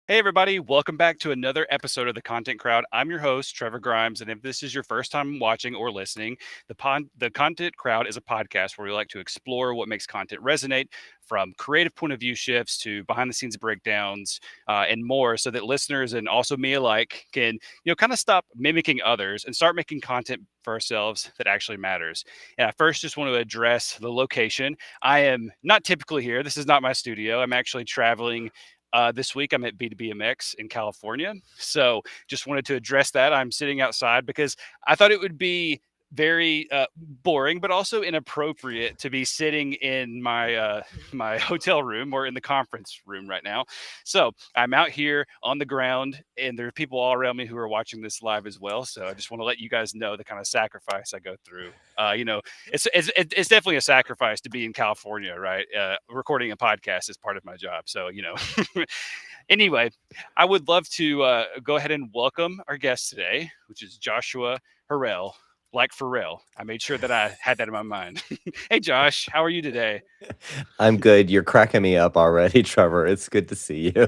Hey, everybody, welcome back to another episode of The Content Crowd. I'm your host, Trevor Grimes. And if this is your first time watching or listening, the Content Crowd is a podcast where we like to explore what makes content resonate, from creative point of view shifts to behind the scenes breakdowns and more, so that listeners and also me alike can, kind of stop mimicking others and start making content for ourselves that actually matters. And I first just want to address the location. I am not typically here. This is not my studio. I'm actually traveling this week. I'm at B2BMX in California. So just wanted to address that. I'm sitting outside because I thought it would be very boring, but also inappropriate to be sitting in my hotel room or in the conference room right now. So I'm out here on the ground, and there are people all around me who are watching this live as well. So I just want to let you guys know the kind of sacrifice I go through. It's definitely a sacrifice to be in California, right? Recording a podcast is part of my job, so Anyway, I would love to go ahead and welcome our guest today, which is Joshua Harrell, like Pharrell. I made sure that I had that in my mind. Hey, Josh, how are you today? I'm good. You're cracking me up already, Trevor. It's good to see you.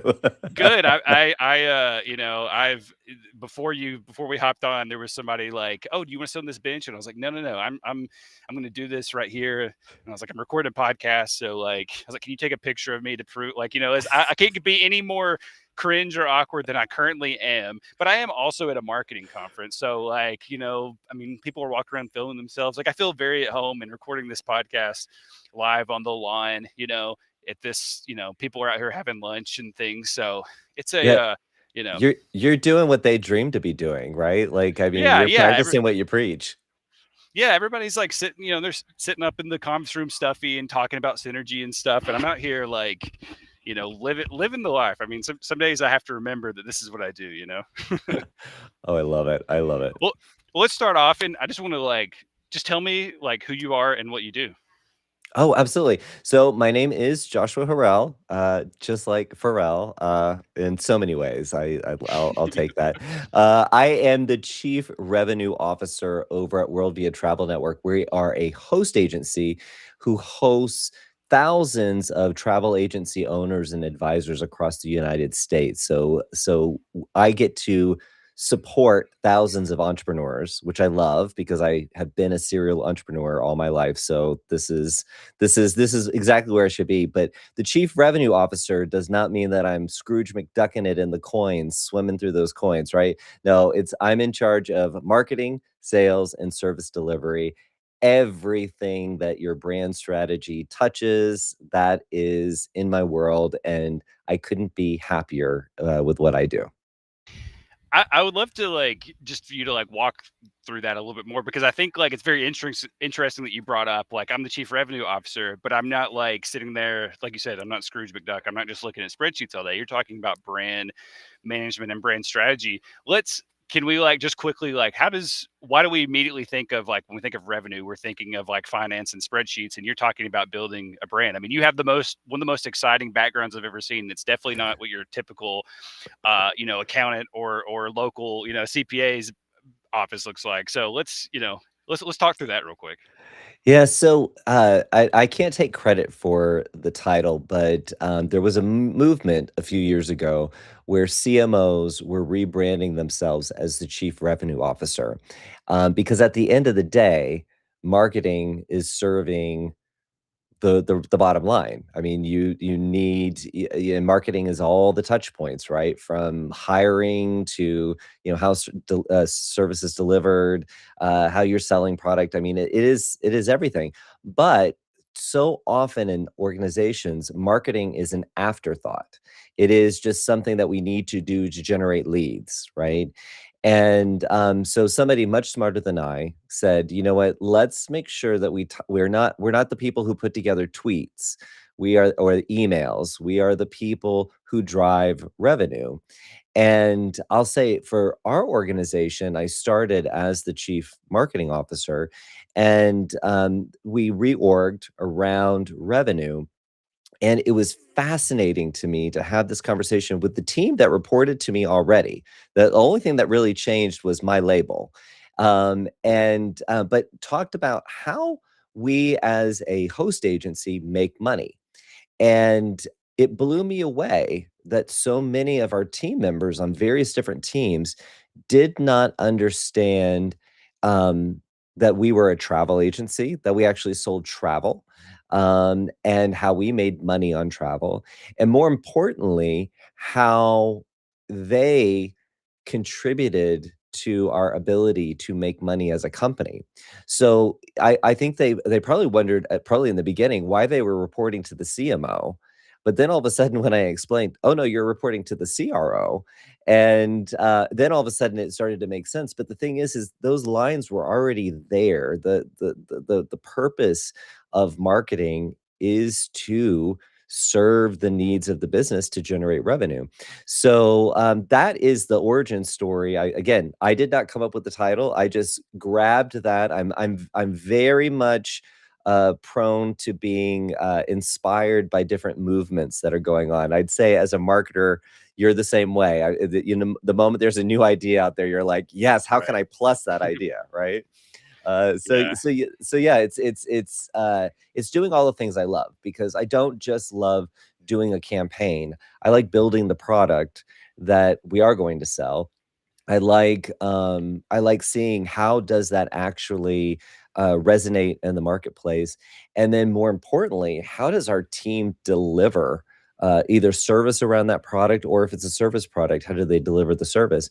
Good. I've before we hopped on, there was somebody like, "Oh, do you want to sit on this bench?" And I was like, "No, no, no. I'm going to do this right here." And I was like, "I'm recording a podcast, so like, I was like, can you take a picture of me to prove, like, I can't be any more cringe or awkward than I currently am, but I am also at a marketing conference, so like, I mean, people are walking around filming themselves. Like, I feel very at home in recording this podcast live on the lawn. At this, people are out here having lunch and things. So it's a, Yeah, you know, you're doing what they dream to be doing, right? Like, I mean, yeah, you're yeah, practicing what you preach. yeah. Everybody's like sitting, they're sitting up in the conference room stuffy and talking about synergy and stuff. And I'm out here like, living the life. I mean, some days I have to remember that this is what I do. Oh, I love it. I love it. Well, let's start off. And I just want to just tell me like who you are and what you do. Oh, absolutely. So my name is Joshua Harrell, just like Pharrell, in so many ways. I'll take that. I am the Chief Revenue Officer over at WorldVia Travel Network. We are a host agency who hosts thousands of travel agency owners and advisors across the United States. So I get to support thousands of entrepreneurs, which I love because I have been a serial entrepreneur all my life. So this is exactly where it should be. But the chief revenue officer does not mean that I'm Scrooge McDucking it in the coins, swimming through those coins, right? No, it's I'm in charge of marketing, sales, and service delivery. Everything that your brand strategy touches, that is in my world, and I couldn't be happier with what I do. I would love to just for you to walk through that a little bit more, because I think it's very interesting that you brought up like I'm the chief revenue officer, but I'm not like sitting there like you said. I'm not Scrooge McDuck. I'm not just looking at spreadsheets all day. You're talking about brand management and brand strategy. Let's Can we just quickly why do we immediately think of when we think of revenue, we're thinking of finance and spreadsheets, and you're talking about building a brand. I mean, you have one of the most exciting backgrounds I've ever seen. It's definitely not what your typical accountant or local, CPA's office looks like. So let's talk through that real quick. Yeah, so I can't take credit for the title, but there was a movement a few years ago where CMOs were rebranding themselves as the chief revenue officer, because at the end of the day, marketing is serving the bottom line. I mean, you need marketing is all the touch points, right? From hiring to how service is delivered, how you're selling product. I mean, it is everything. But so often in organizations, marketing is an afterthought. It is just something that we need to do to generate leads, right? And so somebody much smarter than I said, "You know what? Let's make sure that we're not the people who put together tweets. We are or emails. We are the people who drive revenue." And I'll say for our organization, I started as the chief marketing officer, and we reorged around revenue, and it was fascinating to me to have this conversation with the team that reported to me already. The only thing that really changed was my label. But talked about how we as a host agency make money. And it blew me away that so many of our team members on various different teams did not understand, um, that we were a travel agency, that we actually sold travel, and how we made money on travel, and more importantly, how they contributed to our ability to make money as a company. So I think they probably wondered, probably in the beginning, why they were reporting to the CMO, but then all of a sudden when I explained, "Oh, no, you're reporting to the CRO," and, then all of a sudden it started to make sense, but the thing is those lines were already there. The purpose of marketing is to serve the needs of the business to generate revenue. So, that is the origin story. I did not come up with the title. I just grabbed that. I'm very much prone to being inspired by different movements that are going on. I'd say as a marketer, you're the same way. The moment there's a new idea out there, you're like, yes, how can Right. I plus that idea, right? Yeah. So yeah, it's doing all the things I love because I don't just love doing a campaign. I like building the product that we are going to sell. I like seeing how does that actually resonate in the marketplace, and then more importantly, how does our team deliver either service around that product, or if it's a service product, how do they deliver the service?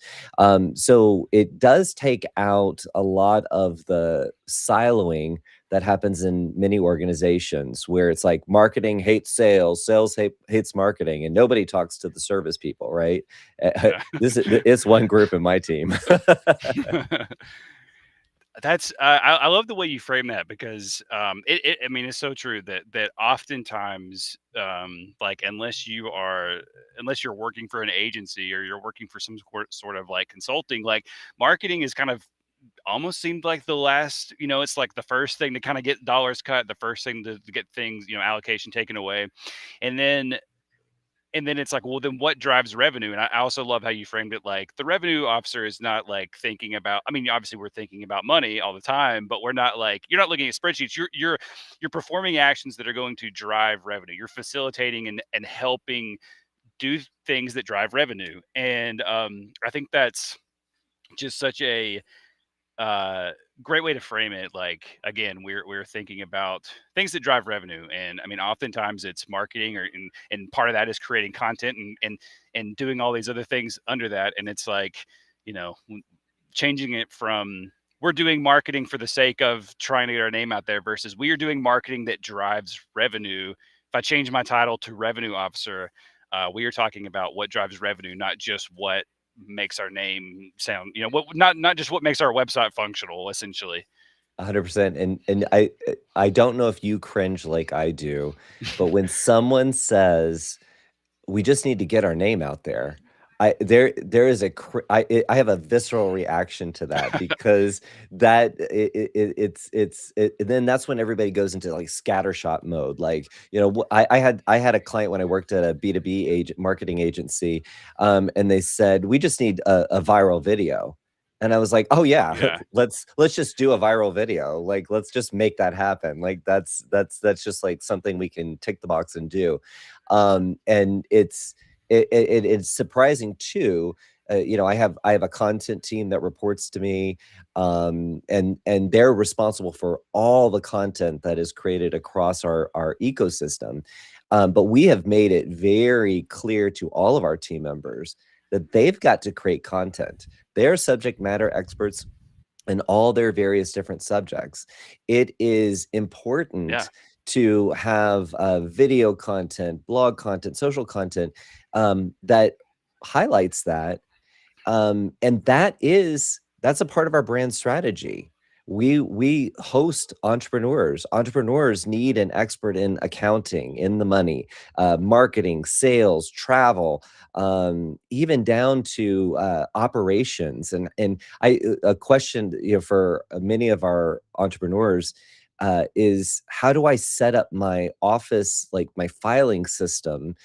So it does take out a lot of the siloing that happens in many organizations where it's like marketing hates sales, hates marketing, and nobody talks to the service people, right? Yeah. It's one group in my team. That's I love the way you frame that because I mean it's so true that oftentimes like unless you're working for an agency or you're working for some sort of like consulting, like marketing is kind of almost seemed like the last, it's like the first thing to kind of get dollars cut, the first thing to get things, allocation taken away. And then it's like, well, then what drives revenue? And I also love how you framed it. Like the revenue officer is not like thinking about. I mean, obviously we're thinking about money all the time, but we're not like you're not looking at spreadsheets. You're performing actions that are going to drive revenue. You're facilitating and helping do things that drive revenue. And I think that's just such a uh great way to frame it. Like again, we're thinking about things that drive revenue, and I mean oftentimes it's marketing, and part of that is creating content and doing all these other things under that. And it's like, you know changing it from we're doing marketing for the sake of trying to get our name out there versus we are doing marketing that drives revenue. If I change my title to revenue officer, we are talking about what drives revenue, not just what makes our name sound, what not just what makes our website functional, essentially. 100%. And I don't know if you cringe like I do, but when someone says, we just need to get our name out there. There is I have a visceral reaction to that because that then that's when everybody goes into like scattershot mode. Like, I had a client when I worked at a B2B marketing agency, and they said we just need a viral video. And I was like, "Oh yeah, Yeah. let's just do a viral video. Like, let's just make that happen. Like, that's just like something we can tick the box and do." And it's surprising too. I have a content team that reports to me, and they're responsible for all the content that is created across our ecosystem. But we have made it very clear to all of our team members that they've got to create content. They're subject matter experts in all their various different subjects. It is Yeah. important to have video content, blog content, social content that highlights that, and that's a part of our brand strategy. We host entrepreneurs. Entrepreneurs need an expert in accounting, in the money, marketing, sales, travel, even down to operations. And a question, for many of our entrepreneurs, is how do I set up my office, like my filing system,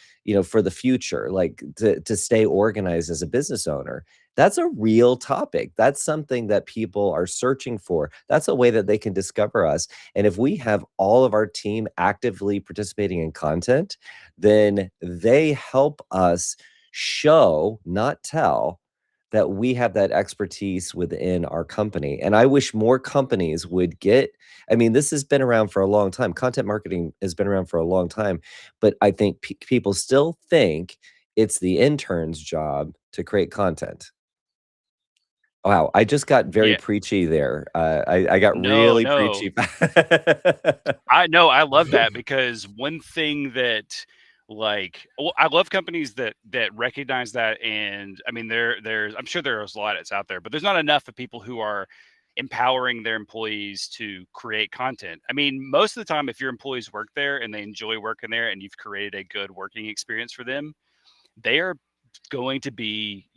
for the future, like to stay organized as a business owner. That's a real topic. That's something that people are searching for. That's a way that they can discover us. And if we have all of our team actively participating in content, then they help us show, not tell, that we have that expertise within our company. And I wish more companies would get, I mean, this has been around for a long time. Content marketing has been around for a long time, but I think people still think it's the intern's job to create content. Wow, I just got very Yeah. preachy there. I got No, really no. preachy. I know, I love that because one thing that, like, well, I love companies that recognize that, and I mean, there's I'm sure there's a lot that's out there, but there's not enough of people who are empowering their employees to create content. I mean, most of the time, if your employees work there and they enjoy working there, and you've created a good working experience for them, they are going to be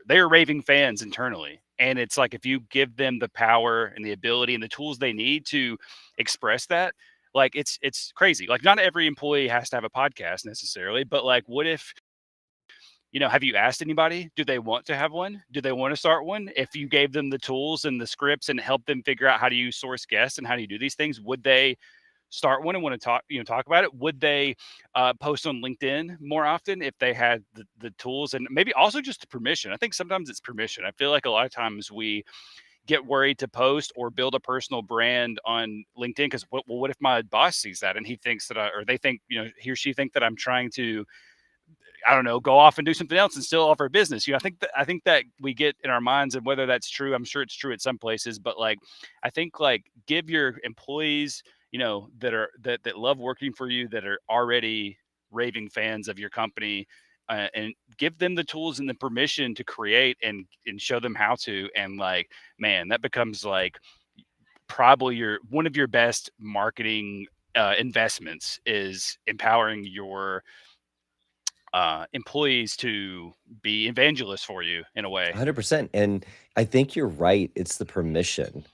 they are raving fans internally. And it's like if you give them the power and the ability and the tools they need to express that, like it's crazy. Like not every employee has to have a podcast necessarily, but like what if, have you asked anybody, do they want to have one? Do they want to start one? If you gave them the tools and the scripts and help them figure out how do you source guests and how do you do these things, would they start one and want to talk about it? Would they post on LinkedIn more often if they had the tools and maybe also just the permission? I think sometimes it's permission. I feel like a lot of times we get worried to post or build a personal brand on LinkedIn because what if my boss sees that and he thinks that or they think, he or she think that I'm trying to, I don't know, go off and do something else and still offer business. I think that we get in our minds, and whether that's true, I'm sure it's true at some places, but like I think like give your employees, that love working for you, that are already raving fans of your company, and give them the tools and the permission to create and show them how to. And like, man, that becomes like probably your one of your best marketing investments is empowering your employees to be evangelists for you in a way. 100%. And I think you're right. It's the permission,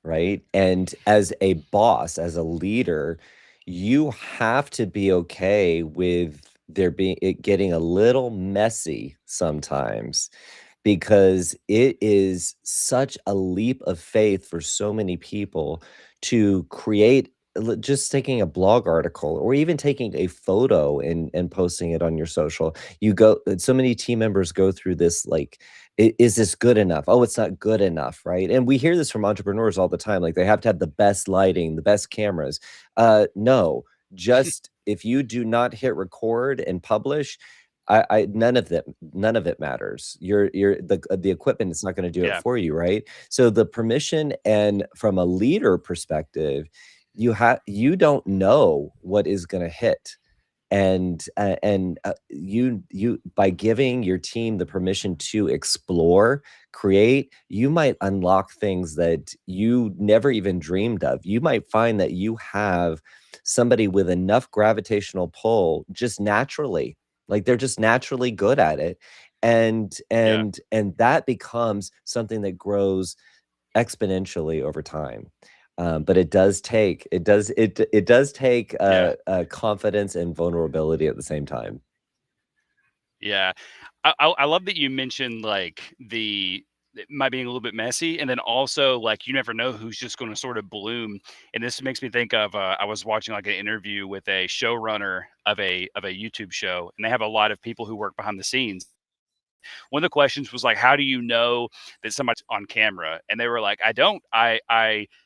right? And as a boss, as a leader, you have to be okay with there being it getting a little messy sometimes because it is such a leap of faith for so many people to create just taking a blog article or even taking a photo and posting it on your social. You go so many team members go through this like, Is this good enough? Oh, it's not good enough, right?" And we hear this from entrepreneurs all the time, like, they have to have the best lighting, the best cameras. No, just if you do not hit record and publish, I none of it matters. The equipment is not gonna do it Yeah, for you, right? So, the permission and from a leader perspective, you don't know what is gonna hit. You by giving your team the permission to explore, create, you might unlock things that you never even dreamed of. You might find that you have somebody with enough gravitational pull just naturally, like they're just naturally good at it. yeah, And that becomes something that grows exponentially over time. But it does take, yeah, confidence and vulnerability at the same time. yeah. I love that you mentioned like the it might being a little bit messy, and then also like you never know who's just going to sort of bloom. And this makes me think of I was watching like an interview with a showrunner of a YouTube show, and they have a lot of people who work behind the scenes. One of the questions was like, how do you know that somebody's on camera? And they were like, I don't. I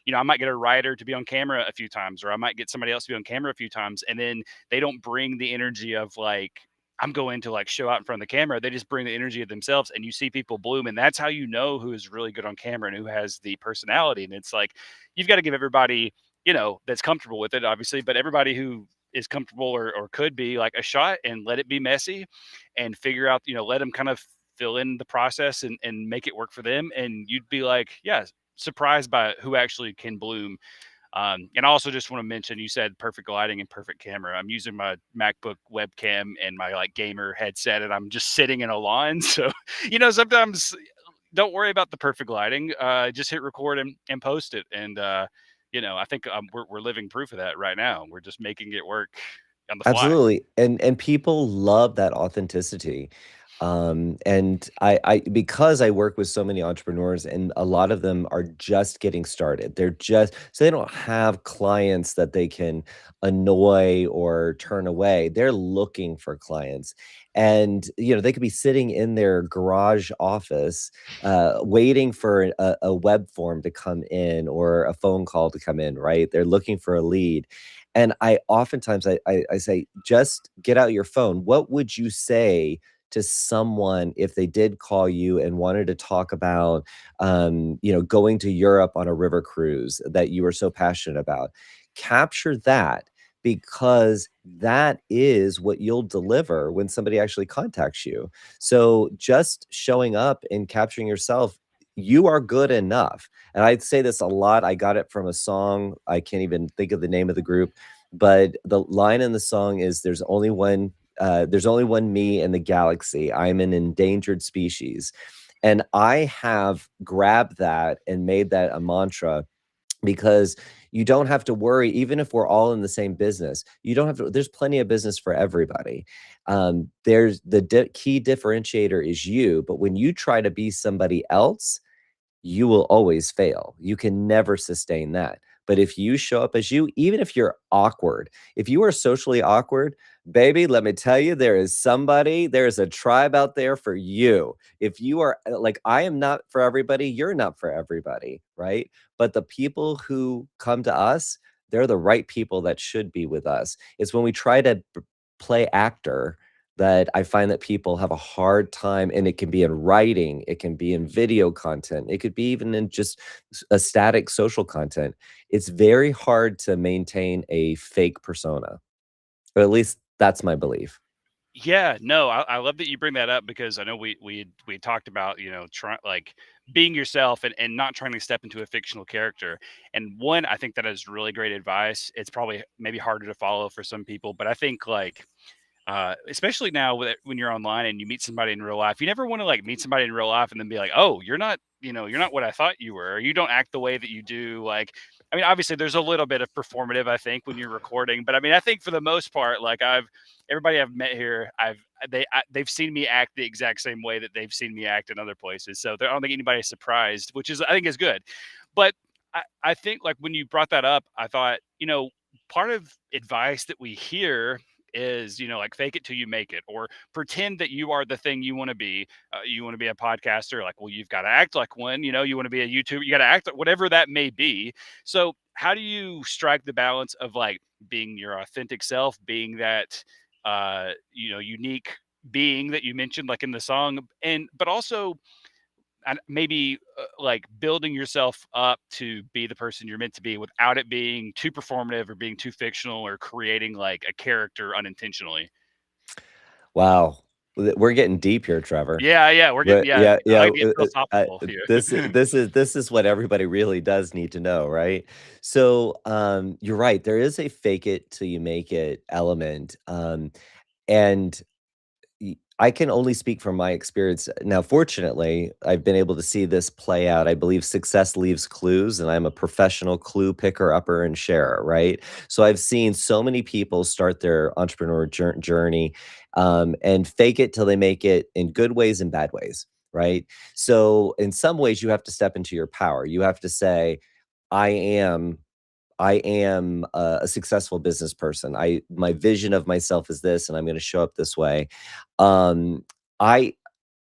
might get a writer to be on camera a few times, or I might get somebody else to be on camera a few times, and then they don't bring the energy of like I'm going to like show out in front of the camera. They just bring the energy of themselves, and you see people bloom, and that's how you know who is really good on camera and who has the personality. And it's like you've got to give everybody, that's comfortable with it, obviously, but everybody who is comfortable or could be like a shot and let it be messy and figure out, let them kind of fill in the process and make it work for them. And you'd be like, yeah, surprised by who actually can bloom. And I also just want to mention, you said perfect lighting and perfect camera. I'm using my MacBook webcam and my like gamer headset, and I'm just sitting in a lawn. So, sometimes don't worry about the perfect lighting. Just hit record and post it. And, I think we're living proof of that right now. We're just making it work on the fly. Absolutely, and people love that authenticity. And I because I work with so many entrepreneurs, and a lot of them are just getting started. They're just so they don't have clients that they can annoy or turn away. They're looking for clients. And they could be sitting in their garage office, waiting for a web form to come in or a phone call to come in, right? They're looking for a lead. And I oftentimes I say, just get out your phone. What would you say to someone if they did call you and wanted to talk about, going to Europe on a river cruise that you were so passionate about? Capture that, because that is what you'll deliver when somebody actually contacts you. So just showing up and capturing yourself, you are good enough. And I'd say this a lot. I got it from a song. I can't even think of the name of the group, but the line in the song is, there's only one me in the galaxy. I'm an endangered species. And I have grabbed that and made that a mantra, because you don't have to worry. Even if we're all in the same business, you don't have to, there's plenty of business for everybody. There's the key differentiator is you, but when you try to be somebody else, you will always fail. You can never sustain that. But if you show up as you, even if you're awkward, if you are socially awkward, baby, let me tell you, there is a tribe out there for you. If you are like, I am not for everybody, you're not for everybody, right? But the people who come to us, they're the right people that should be with us. It's when we try to play actor that I find that people have a hard time, and it can be in writing, it can be in video content, it could be even in just a static social content. It's very hard to maintain a fake persona, or at least that's my belief. Yeah, no, I love that you bring that up because I know we had talked about, try like being yourself and not trying to step into a fictional character. And one, I think that is really great advice. It's probably maybe harder to follow for some people, but I think like especially now when you're online and you meet somebody in real life, you never want to like meet somebody in real life and then be like, oh, you're not what I thought you were. Or you don't act the way that you do. Like, I mean, obviously there's a little bit of performative, I think, when you're recording, but I mean, I think for the most part, like everybody I've met here, they've seen me act the exact same way that they've seen me act in other places. So I don't think anybody's surprised, which is, I think is good. But I think like when you brought that up, I thought, part of advice that we hear is like fake it till you make it, or pretend that you are the thing you want to be. You want to be a podcaster, like, well, you've got to act like one. You want to be a YouTuber, you got to act like whatever that may be. So how do you strike the balance of like being your authentic self, being that unique being that you mentioned like in the song, and but also and maybe like building yourself up to be the person you're meant to be without it being too performative or being too fictional or creating like a character unintentionally. Wow. We're getting deep here, Trevor. Yeah, yeah, we're getting But yeah. yeah, I yeah, like to get philosophical here. this is what everybody really does need to know, right? So, you're right. There is a fake it till you make it element, and I can only speak from my experience. Now, fortunately, I've been able to see this play out. I believe success leaves clues, and I'm a professional clue picker, upper, and sharer, right? So I've seen so many people start their entrepreneur journey, and fake it till they make it, in good ways and bad ways, right? So in some ways, you have to step into your power. You have to say, I am I am a successful business person. My vision of myself is this, and I'm going to show up this way. Um, I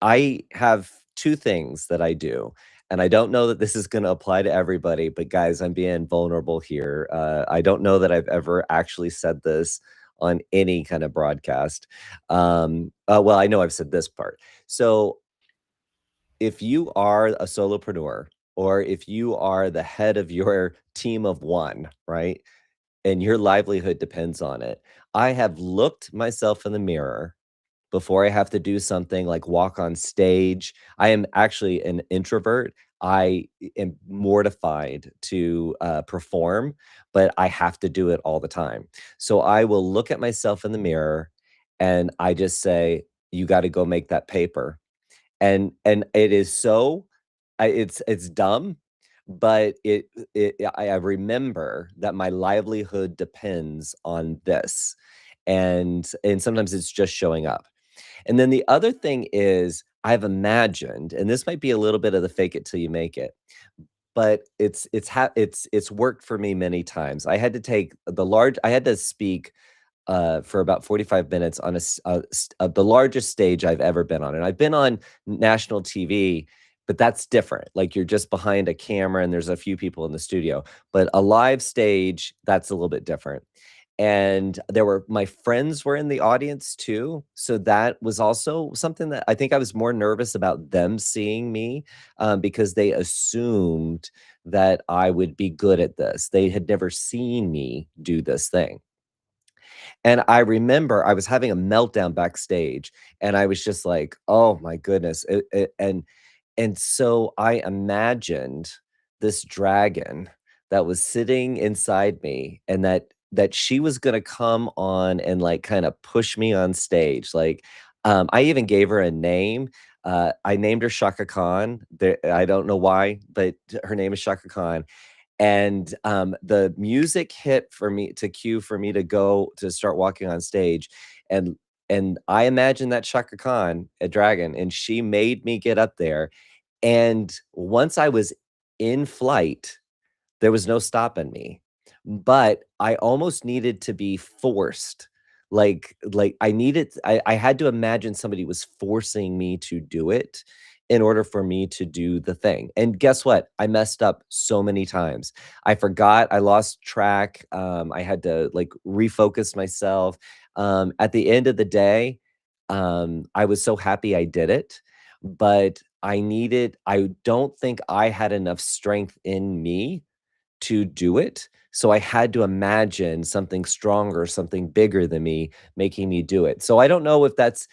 I have two things that I do, and I don't know that this is going to apply to everybody. But guys, I'm being vulnerable here. I don't know that I've ever actually said this on any kind of broadcast. Well, I know I've said this part. So if you are a solopreneur, or if you are the head of your team of one, right? And your livelihood depends on it. I have looked myself in the mirror before I have to do something like walk on stage. I am actually an introvert. I am mortified to perform, but I have to do it all the time. So I will look at myself in the mirror, and I just say, you got to go make that paper. And it is so it's dumb, but I remember that my livelihood depends on this, and sometimes it's just showing up. And then the other thing is I've imagined, and this might be a little bit of the fake it till you make it, but it's worked for me many times. I had to speak for about 45 minutes on the largest stage I've ever been on. And I've been on national TV, but that's different. Like you're just behind a camera and there's a few people in the studio. But a live stage, that's a little bit different. And my friends were in the audience too. So that was also something that I think I was more nervous about them seeing me, because they assumed that I would be good at this. They had never seen me do this thing. And I remember I was having a meltdown backstage, and I was just like, "Oh my goodness." And so I imagined this dragon that was sitting inside me, and that she was gonna come on and, like, kinda push me on stage, like, I even gave her a name. I named her Shaka Khan. I don't know why, but her name is Shaka Khan, and, the music hit for me to cue for me to go to start walking on stage, and I imagined that Shaka Khan, a dragon, and she made me get up there, and once I was in flight, there was no stopping me, but I almost needed to be forced. I had to imagine somebody was forcing me to do it in order for me to do the thing. And guess what? I messed up so many times. I forgot, I lost track. I had to like refocus myself. At the end of the day, I was so happy I did it, but I don't think I had enough strength in me to do it. So I had to imagine something stronger, something bigger than me making me do it. So I don't know if that's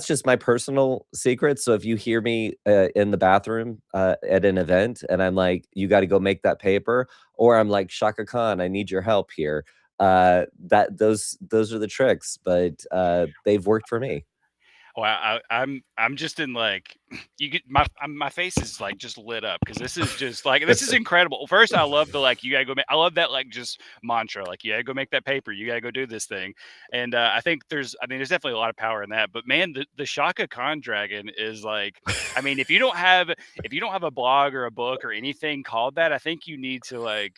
just my personal secret. So if you hear me in the bathroom at an event and I'm like, you got to go make that paper, or I'm like, Shaka Khan, I need your help here. That those are the tricks, but they've worked for me. Well, I'm just in like you get my face is like just lit up because this is just like this is incredible. First, I love the like you gotta go. I love that like just mantra like you gotta go make that paper. You gotta go do this thing. And I think there's definitely a lot of power in that. But man, the Shaka Khan dragon is like if you don't have a blog or a book or anything called that, I think you need to like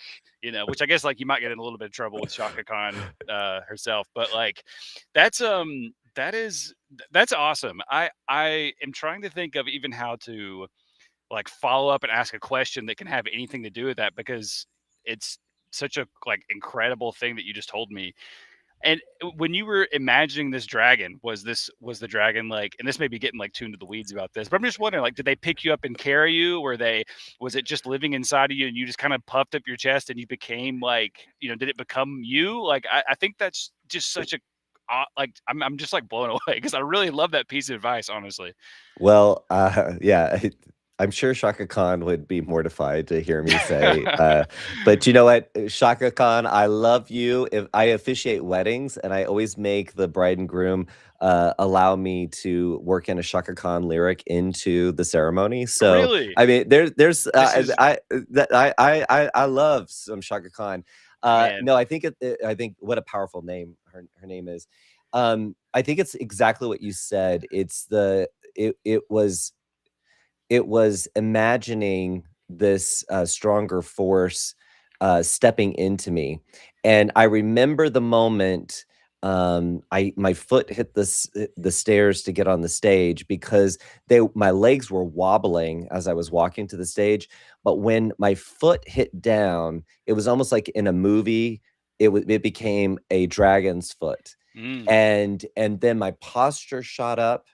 which I guess like you might get in a little bit of trouble with Shaka Khan herself, but like that's that is that's awesome. I am trying to think of even how to like follow up and ask a question that can have anything to do with that because it's such a like incredible thing that you just told me. And when you were imagining this dragon, was the dragon like? And this may be getting like tuned to the weeds about this, but I'm just wondering, like, did they pick you up and carry you? Were they? Was it just living inside of you, and you just kind of puffed up your chest, and you became like, did it become you? Like, I think that's just such a like I'm just like blown away because I really love that piece of advice, honestly. Well, yeah, I'm sure Shaka Khan would be mortified to hear me say, but you know what, Shaka Khan, I love you. If I officiate weddings, and I always make the bride and groom allow me to work in a Shaka Khan lyric into the ceremony. So, Really, I mean, there's this is I love some Shaka Khan. man. No, I think what a powerful name her name is. I think it's exactly what you said. It it was it was imagining this stronger force stepping into me, and I remember the moment I my foot hit the stairs to get on the stage because they my legs were wobbling as I was walking to the stage, but when my foot hit down, it was almost like in a movie. It became a dragon's foot, Mm, and then my posture shot up,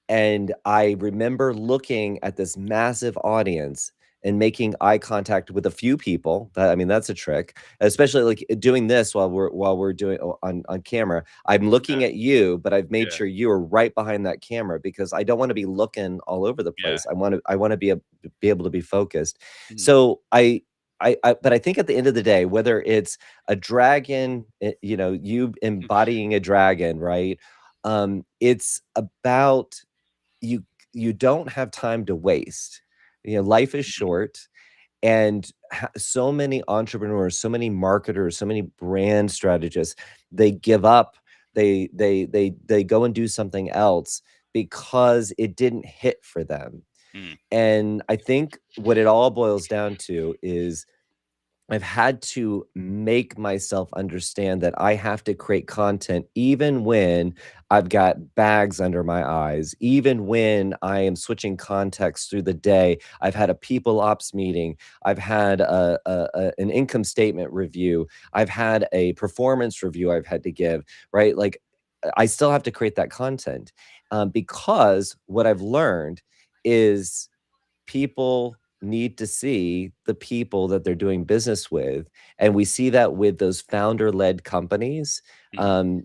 and I remember looking at this massive audience and making eye contact with a few people. I mean, that's a trick, especially like doing this while we're doing on camera. I'm looking okay, at you, but I've made yeah, sure you are right behind that camera because I don't want to be looking all over the yeah. place. I want to be able to be focused. Mm, So but I think at the end of the day, whether it's a dragon, you embodying a dragon, right? It's about you you don't have time to waste. Life is mhm. short, and so many entrepreneurs, so many marketers, so many brand strategists, they give up They go and do something else because it didn't hit for them. Mm, And I think what it all boils down to is I've had to make myself understand that I have to create content even when I've got bags under my eyes, even when I am switching context through the day. I've had a people ops meeting. I've had an income statement review. I've had a performance review I've had to give, right? Like, I still have to create that content because what I've learned is people need to see the people that they're doing business with, and we see that with those founder-led companies. mhm.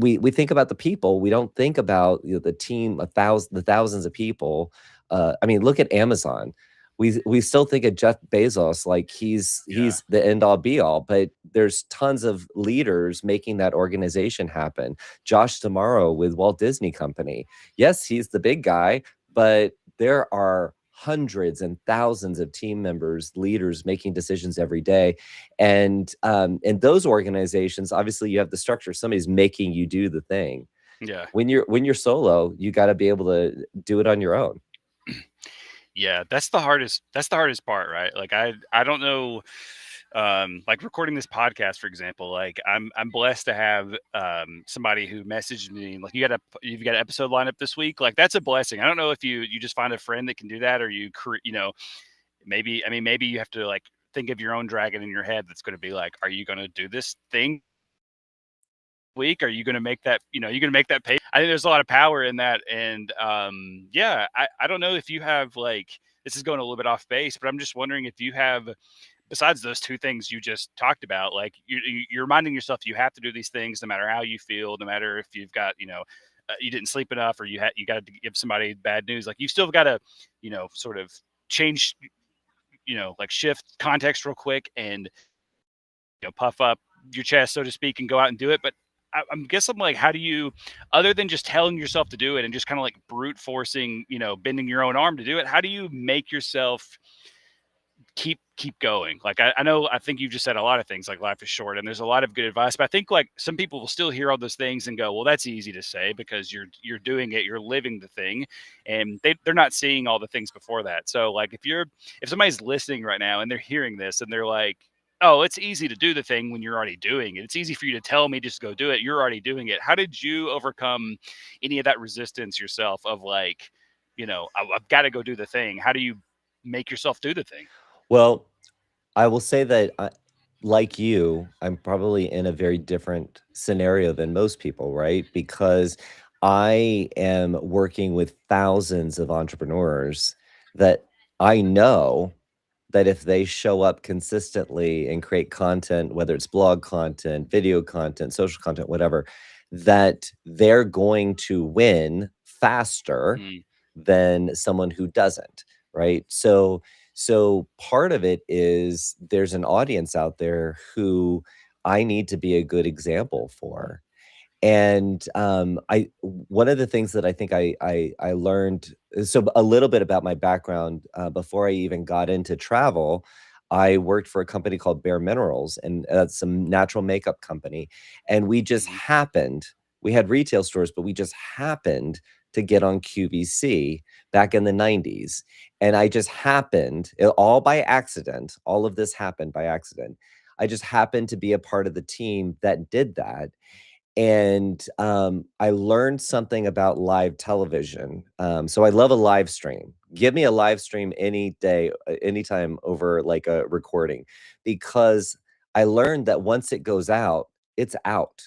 We think about the people, we don't think about, the team, the thousands of people. I mean, look at Amazon. We still think of Jeff Bezos like Yeah. he's the end all be all, but there's tons of leaders making that organization happen. Josh D'Amaro with Walt Disney Company. Yes, he's the big guy, but there are hundreds and thousands of team members, leaders making decisions every day. And in those organizations, obviously you have the structure. Somebody's making you do the thing. Yeah. When you're solo, you got to be able to do it on your own. Yeah, that's the hardest part, right? Like I don't know, like recording this podcast, for example, like I'm blessed to have somebody who messaged me like you've got an episode lineup this week. Like that's a blessing. I don't know if you just find a friend that can do that, or maybe, I mean, maybe you have to like think of your own dragon in your head that's going to be like, are you going to do this thing week? Are you going to make that, you're going to make that pay? I think there's a lot of power in that. And yeah, I don't know if you have like, this is going a little bit off base, but I'm just wondering if you have, besides those two things you just talked about, like you're reminding yourself you have to do these things no matter how you feel, no matter if you've got, you didn't sleep enough, or you got to give somebody bad news. Like you still got to, sort of change, like shift context real quick and puff up your chest, so to speak, and go out and do it. But I'm guessing like, how do you, other than just telling yourself to do it and just kind of like brute forcing, bending your own arm to do it, how do you make yourself keep going? Like I know, I think you just said a lot of things like life is short, and there's a lot of good advice, but I think like some people will still hear all those things and go, well, that's easy to say because you're doing it, you're living the thing, and they're not seeing all the things before that. So like if somebody's listening right now and they're hearing this and they're like, oh, it's easy to do the thing when you're already doing it. It's easy for you to tell me just go do it. You're already doing it. How did you overcome any of that resistance yourself of like, I've got to go do the thing? How do you make yourself do the thing? Well, I will say that like you, I'm probably in a very different scenario than most people, right? Because I am working with thousands of entrepreneurs that I know that if they show up consistently and create content, whether it's blog content, video content, social content, whatever, that they're going to win faster Mm, than someone who doesn't, right? So part of it is there's an audience out there who I need to be a good example for. And, I one of the things that I think I learned so a little bit about my background, before I even got into travel, I worked for a company called Bare Minerals, and that's some natural makeup company, and mhm. we had retail stores, but we just happened to get on QVC back in the '90s, and I just happened, all by accident, all of this happened by accident. I just happened to be a part of the team that did that, and I learned something about live television. So I love a live stream. Give me a live stream any day, anytime over like a recording, because I learned that once it goes out, it's out.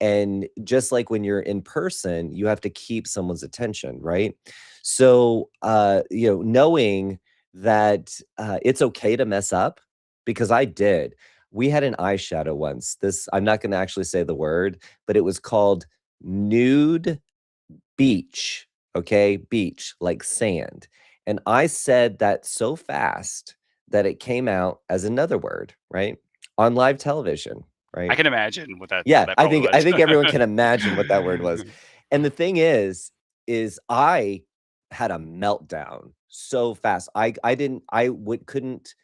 And just like when you're in person, you have to keep someone's attention, right? So, knowing that it's okay to mess up, because I did. We had an eyeshadow once. I'm not going to actually say the word, but it was called nude beach. Okay. Beach, like sand. And I said that so fast that it came out as another word, right? On live television, I right? can imagine what Yeah, that I probably think I was. think everyone can imagine what that word was. And the thing is I had a meltdown so fast. I didn't I would couldn't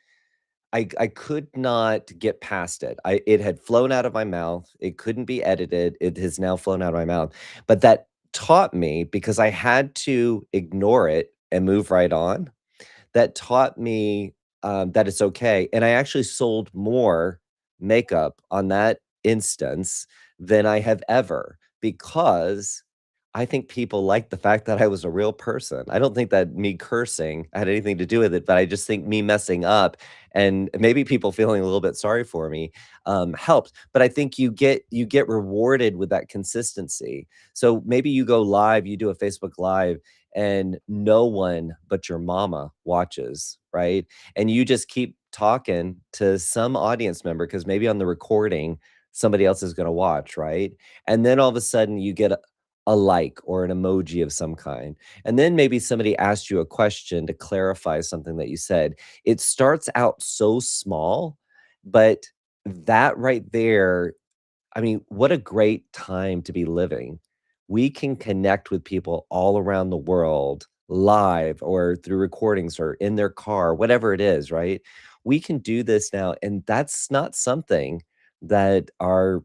I could not get past it. It had flown out of my mouth. It couldn't be edited. It has now flown out of my mouth. But that taught me, because I had to ignore it and move right on, that taught me, that it's okay, and I actually sold more makeup on that instance than I have ever, because I think people like the fact that I was a real person. I don't think that me cursing had anything to do with it, but I just think me messing up and maybe people feeling a little bit sorry for me, helped. But I think you get rewarded with that consistency. So maybe you go live, you do a Facebook Live, and no one but your mama watches, right? And you just keep talking to some audience member, because maybe on the recording, somebody else is going to watch, right? And then all of a sudden you get a like or an emoji of some kind. And then maybe somebody asked you a question to clarify something that you said. It starts out so small, but that right there, I mean, what a great time to be living. We can connect with people all around the world live or through recordings or in their car, whatever it is, right? We can do this now, and that's not something that our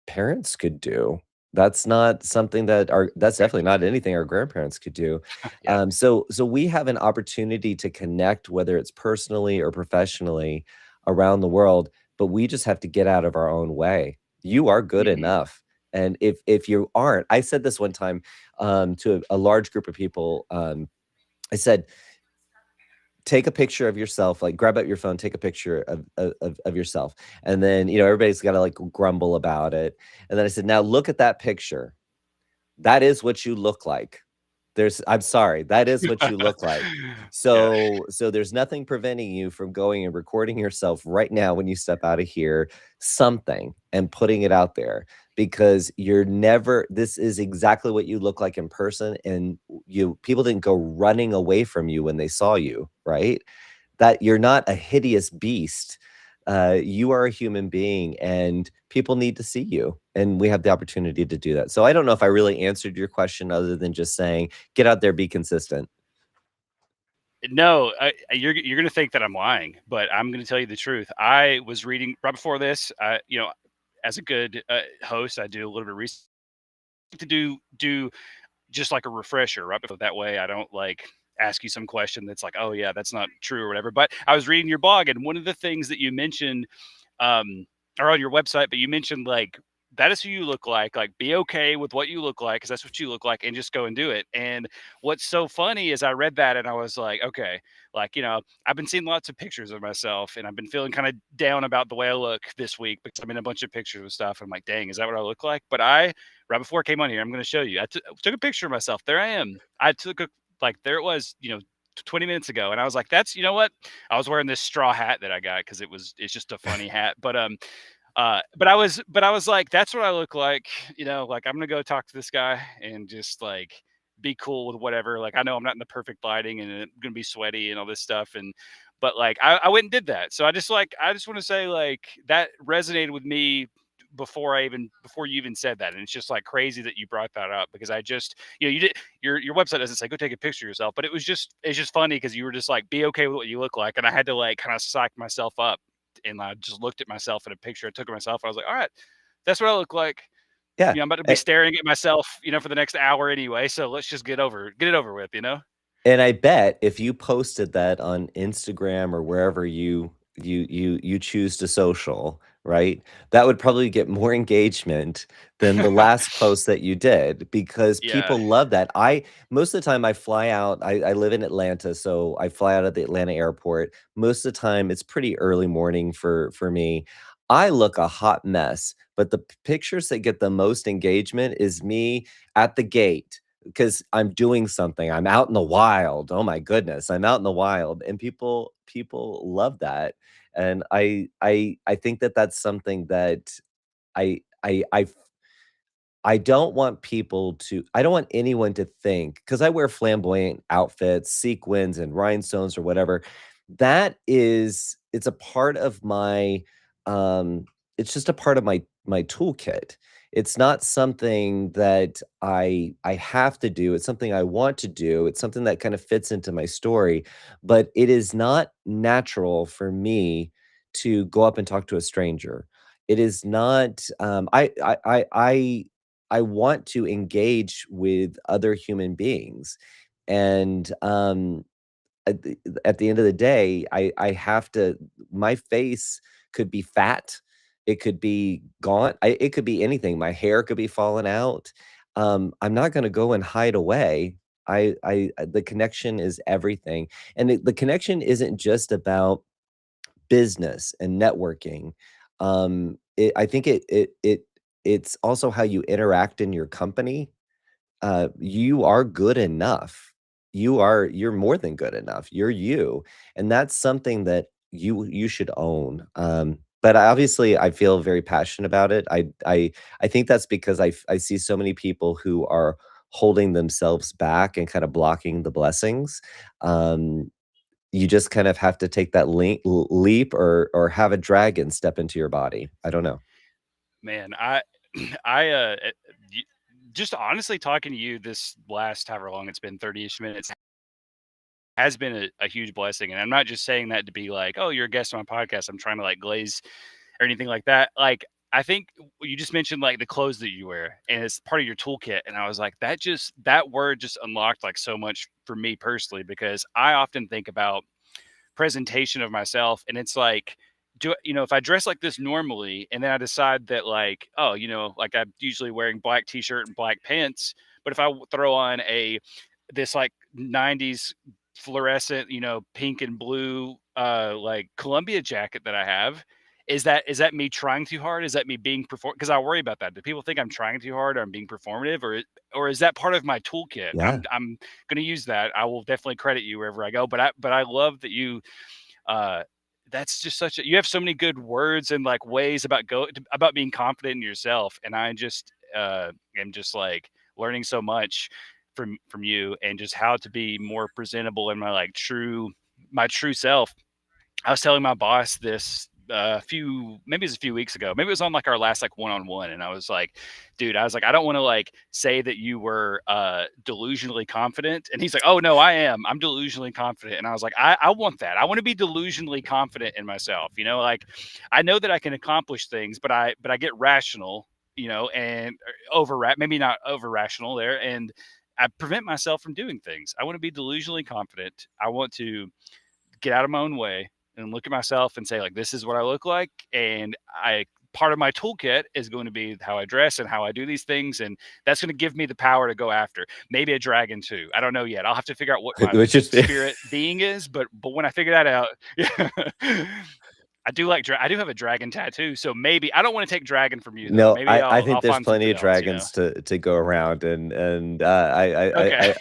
parents could do. That's not something that our that's Right. definitely not anything our grandparents could do. Yeah. So we have an opportunity to connect, whether it's personally or professionally, around the world, but we just have to get out of our own way. You are good Mhm. enough. And if you aren't, I said this one time, to a large group of people. I said, take a picture of yourself, like grab out your phone, take a picture of yourself. And then, everybody's got to like grumble about it. And then I said, now look at that picture. That is what you look like. I'm sorry, that is what you look like. Yeah. So there's nothing preventing you from going and recording yourself right now when you step out of here, something, and putting it out there, because this is exactly what you look like in person, and people didn't go running away from you when they saw you, right? That you're not a hideous beast. You are a human being, and people need to see you, and we have the opportunity to do that. So I don't know if I really answered your question other than just saying, get out there, be consistent. No, you're gonna think that I'm lying, but I'm gonna tell you the truth. I was reading right before this. As a good host, I do a little bit of research to do just like a refresher right before. That way, I don't like ask you some question that's like, oh yeah, that's not true or whatever. But I was reading your blog, and one of the things that you mentioned um, or on your website, but you mentioned like that is who you look like. Like, be okay with what you look like because that's what you look like, and just go and do it. And what's so funny is I read that and I was like, okay, like I've been seeing lots of pictures of myself, and I've been feeling kind of down about the way I look this week because I'm in a bunch of pictures and stuff. I'm like, dang, is that what I look like? But right before I came on here, I'm going to show you. Took a picture of myself. There I am. I took a like there it was, 20 minutes ago, and I was like, that's you know what I was wearing this straw hat that I got because it's just a funny hat. But I was like, that's what I look like, like I'm gonna go talk to this guy and just like be cool with whatever. Like I know I'm not in the perfect lighting and I'm gonna be sweaty and all this stuff. And but like I went and did that. So I just want to say like that resonated with me before you even said that. And it's just like crazy that you brought that up because I just you did your website doesn't say go take a picture of yourself, but it's just funny because you were just like be okay with what you look like, and I had to like kind of psych myself up, and I just looked at myself in a picture I took of myself. I was like, all right, that's what I look like. Yeah. I'm about to be staring at myself, for the next hour anyway. So let's just get it over with. And I bet if you posted that on Instagram or wherever you choose to social, right? That would probably get more engagement than the last post that you did, because Yeah. people love that. I Most of the time I fly out, I live in Atlanta, so I fly out of the Atlanta airport. Most of the time it's pretty early morning for me. I look a hot mess, but the pictures that get the most engagement is me at the gate, because I'm doing something. I'm out in the wild. Oh my goodness, I'm out in the wild, and people love that. And I think that that's something that I I I I don't want anyone to think, because I wear flamboyant outfits, sequins and rhinestones or whatever. It's a part of my, it's just a part of my toolkit. It's not something that I have to do. It's something I want to do. It's something that kind of fits into my story, but it is not natural for me to go up and talk to a stranger. It is not, I want to engage with other human beings, and, at the end of the day, I have to my face could be fat, it could be gaunt, it could be anything, my hair could be falling out. I'm not gonna go and hide away. The connection is everything, and the connection isn't just about business and networking. I think it's also how you interact in your company. You are good enough. You're more than good enough. You're you, and that's something that you should own. But obviously, I feel very passionate about it. I think that's because I see so many people who are holding themselves back and kind of blocking the blessings. Um, you just kind of have to take that leap or have a dragon step into your body. I don't know. Man, I y- just honestly talking to you this last however long it's been, 30ish minutes, has been a huge blessing. And I'm not just saying that to be like, oh, you're a guest on my podcast. I'm trying to like glaze or anything like that. Like, I think you just mentioned like the clothes that you wear and it's part of your toolkit. And I was like, that word just unlocked like so much for me personally, because I often think about presentation of myself and it's like, if I dress like this normally and then I decide that like, oh, like I'm usually wearing black t-shirt and black pants, but if I throw on a this like 90s fluorescent, pink and blue like Columbia jacket that I have, is that me trying too hard? Is that me being perform because I worry about that. Do people think I'm trying too hard or I'm being performative, or is that part of my toolkit? Yeah. I'm going to use that. I will definitely credit you wherever I go, but I love that uh that's just such a you have so many good words and like ways about being confident in yourself, and I just am just like learning so much from you and just how to be more presentable in my true self. I was telling my boss this maybe it was a few weeks ago. Maybe it was on like our last like one-on-one. And I was like, dude, I was like, I don't want to like say that you were delusionally confident. And he's like, oh no, I am. I'm delusionally confident. And I was like, I want that. I want to be delusionally confident in myself. Like I know that I can accomplish things, but I get rational, and maybe not over rational there. And I prevent myself from doing things. I want to be delusionally confident. I want to get out of my own way and look at myself and say like, this is what I look like. And I part of my toolkit is going to be how I dress and how I do these things, and that's going to give me the power to go after maybe a dragon too. I don't know yet. I'll have to figure out what my Which is spirit being is, but when I figure that out, yeah. I do have a dragon tattoo, so maybe I don't want to take dragon from you though. No, Maybe I I'll think there's find plenty something of else. dragons to go around, and Okay.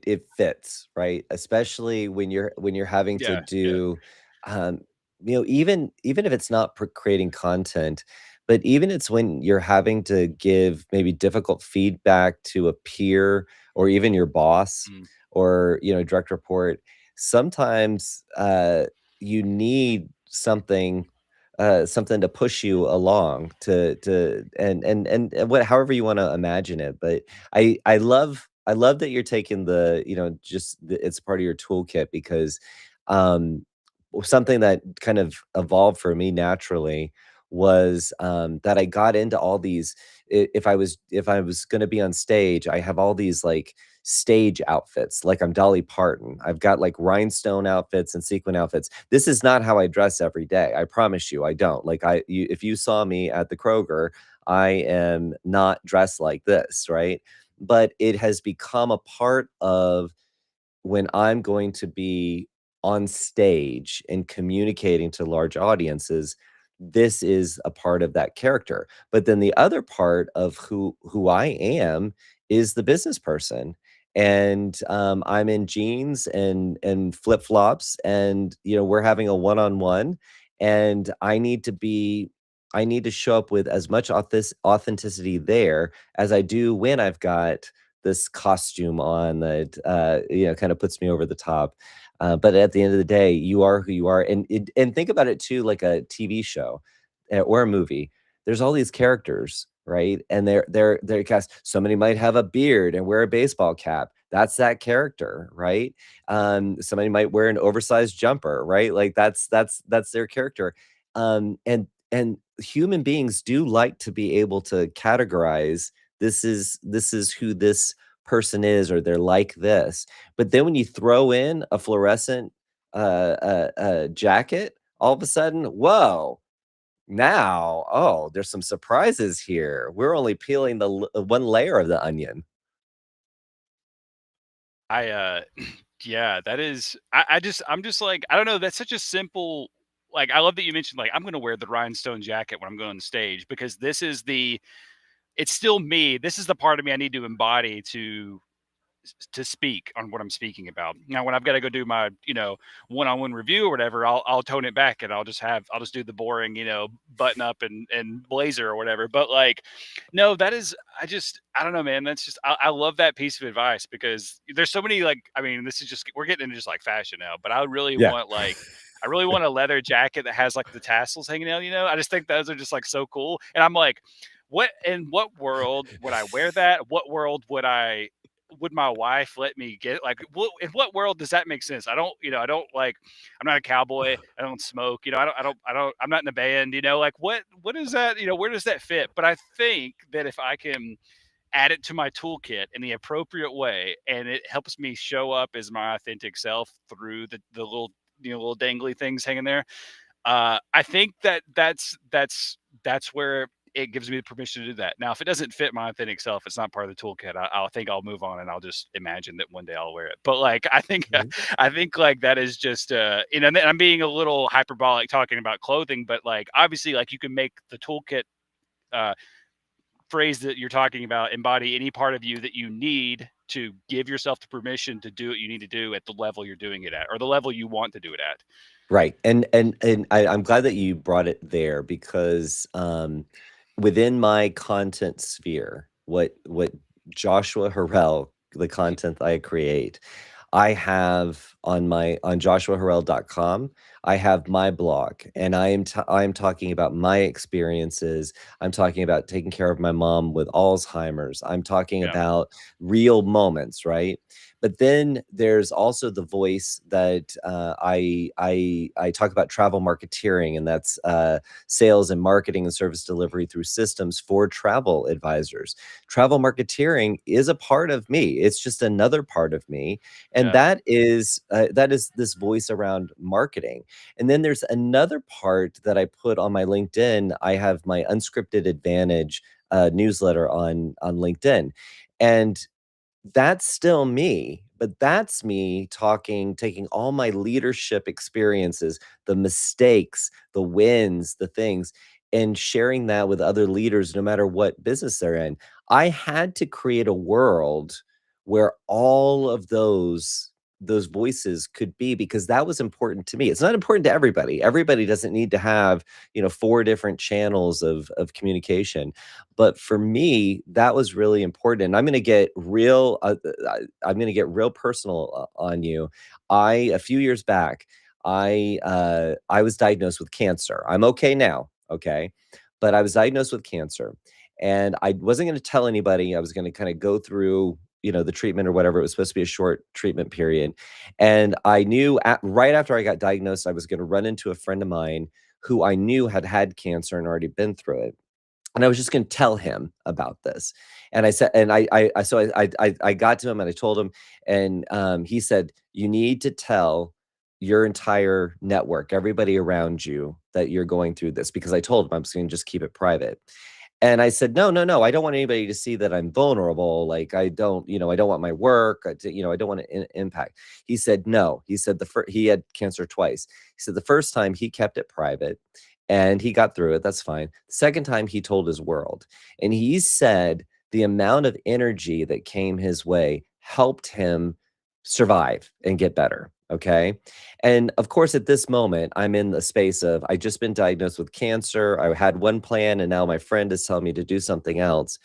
it fits, right? Especially when you're having to Yeah, yeah. do, um, even if it's not creating content, but even it's when you're having to give maybe difficult feedback to a peer or even your boss Mm, or, direct report, sometimes, you need something to push you along to and what however you wanna imagine it, but I love that you're taking it's part of your toolkit because, um, something that kind of evolved for me naturally was, that I got into all these if I was gonna be on stage, I have all these, like, stage outfits, like I'm Dolly Parton. I've got, like, rhinestone outfits and sequin outfits. This is not how I dress every day, I promise you, I don't. Like, if you saw me at the Kroger, I am not dressed like this, right? But it has become a part of when I'm going to be on stage and communicating to large audiences, this is a part of that character. But then the other part of who I am is the business person. And I'm in jeans and flip flops, and we're having a one on one, and I need to show up with as much authenticity there as I do when I've got this costume on that kind of puts me over the top. But at the end of the day, you are who you are, and think about it too, like a TV show or a movie. There's all these characters, right? And they're cast. Somebody might have a beard and wear a baseball cap. That's that character, right? Somebody might wear an oversized jumper, right? Like that's their character. And human beings do like to be able to categorize, this is who this person is, or they're like this. But then when you throw in a fluorescent jacket, all of a sudden, whoa, now, oh, there's some surprises here. We're only peeling one layer of the onion. I yeah, that is I'm just like, I don't know, that's such a simple, like, I love that you mentioned, like, I'm gonna wear the rhinestone jacket when I'm going on stage, because this is the it's still me. This is the part of me I need to embody to speak on what I'm speaking about. Now, when I've got to go do my, one-on-one review or whatever, I'll tone it back, and I'll just do the boring, button up and blazer or whatever. But like, no, that is, I don't know, man. That's just, I love that piece of advice, because there's so many, like, I mean, this is just, we're getting into just like fashion now, but Yeah. I really want a leather jacket that has like the tassels hanging out, I just think those are just like so cool. And I'm like, what world would I wear that? What world would my wife let me get, like, in what world does that make sense? I don't like, I'm not a cowboy, I don't smoke, I'm not in a band, like, what is that, where does that fit? But I think that if I can add it to my toolkit in the appropriate way, and it helps me show up as my authentic self through the little, little dangly things hanging there, I think that's where it gives me the permission to do that. Now, if it doesn't fit my authentic self, it's not part of the toolkit. I'll think I'll move on, and I'll just imagine that one day I'll wear it. But like, I think, Mhm. I think like that is just, and I'm being a little hyperbolic talking about clothing, but like, obviously, like, you can make the toolkit, uh, phrase that you're talking about embody any part of you that you need to give yourself the permission to do what you need to do at the level you're doing it at, or the level you want to do it at. Right, and I'm glad that you brought it there because, within my content sphere, what Joshua Harrell, the content I create, I have on joshuaharrell.com, I have my blog, and I am talking about my experiences. I'm talking about taking care of my mom with Alzheimer's. I'm talking Yeah, about real moments, right? But then there's also the voice that, I talk about travel marketeering, and that's, sales and marketing and service delivery through systems for travel advisors. Travel marketeering is a part of me. It's just another part of me, and yeah, that is this voice around marketing. And then there's another part that I put on my LinkedIn. I have my Unscripted Advantage newsletter on LinkedIn, and that's still me, but that's me talking, taking all my leadership experiences, the mistakes, the wins, the things, and sharing that with other leaders no matter what business they're in. I had to create a world where all of those voices could be, because that was important to me. It's not important to everybody. Everybody doesn't need to have, four different channels of communication. But for me, that was really important. And I'm gonna get real personal on you. A few years back, I was diagnosed with cancer. I'm okay now, okay, but I was diagnosed with cancer, and I wasn't gonna tell anybody. I was gonna kind of go through, the treatment or whatever. It was supposed to be a short treatment period, and I knew right after I got diagnosed, I was gonna run into a friend of mine who I knew had had cancer and already been through it, and I was just gonna tell him about this. And I said, and I got to him and I told him, and he said, "You need to tell your entire network, everybody around you, that you're going through this," because I told him I'm just gonna just keep it private. And I said, "No, no, no, I don't want anybody to see that I'm vulnerable. Like, I don't want my work, I don't want to impact." He said, "No." He said he had cancer twice. He said the first time he kept it private and he got through it. That's fine. The second time he told his world. And he said the amount of energy that came his way helped him survive and get better. Okay. And of course, at this moment, I'm in the space of, I just been diagnosed with cancer. I had one plan, and now my friend is telling me to do something else.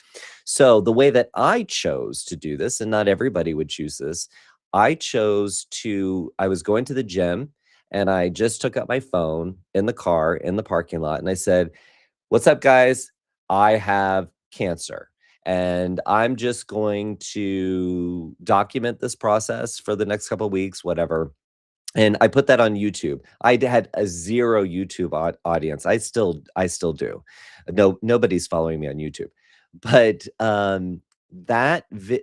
So the way that I chose to do this, and not everybody would choose this, I was going to the gym, and I just took out my phone in the car in the parking lot, and I said, "What's up, guys? I have cancer." And I'm just going to document this process for the next couple of weeks, whatever. And I put that on YouTube. I had a 0 YouTube audience. I still do. No, nobody's following me on YouTube. But, that vi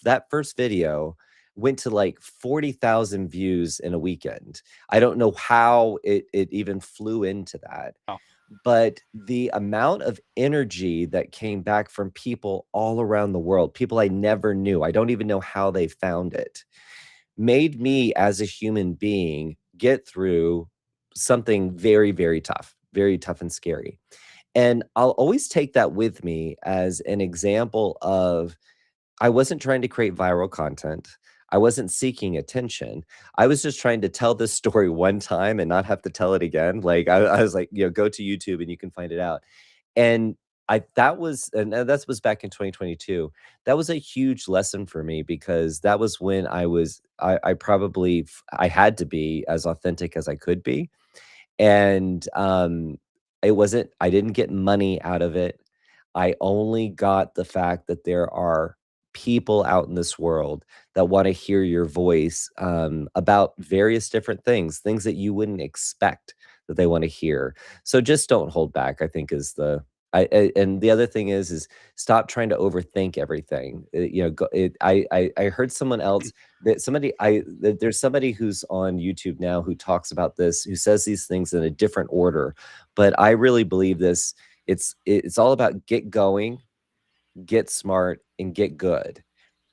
that first video went to, like, 40,000 views in a weekend. I don't know how it even flew into that, Oh, but the amount of energy that came back from people all around the world, people I never knew, I don't even know how they found it, made me as a human being get through something very, very tough and scary. And I'll always take that with me as an example of I wasn't trying to create viral content. I wasn't seeking attention. I was just trying to tell this story one time and not have to tell it again. Like I was like, go to YouTube and you can find it out. And I that was and that was back in 2022. That was a huge lesson for me because that was when I probably I had to be as authentic as I could be. And, it wasn't I didn't get money out of it. I only got the fact that there are people out in this world that wanna hear your voice, about various different things, things that you wouldn't expect that they wanna hear. So just don't hold back, I think is the and the other thing is stop trying to overthink everything. Go I heard someone else that somebody I that there's somebody who's on YouTube now who talks about this, who says these things in a different order, but I really believe this. It's all about get going, get smart, and get good.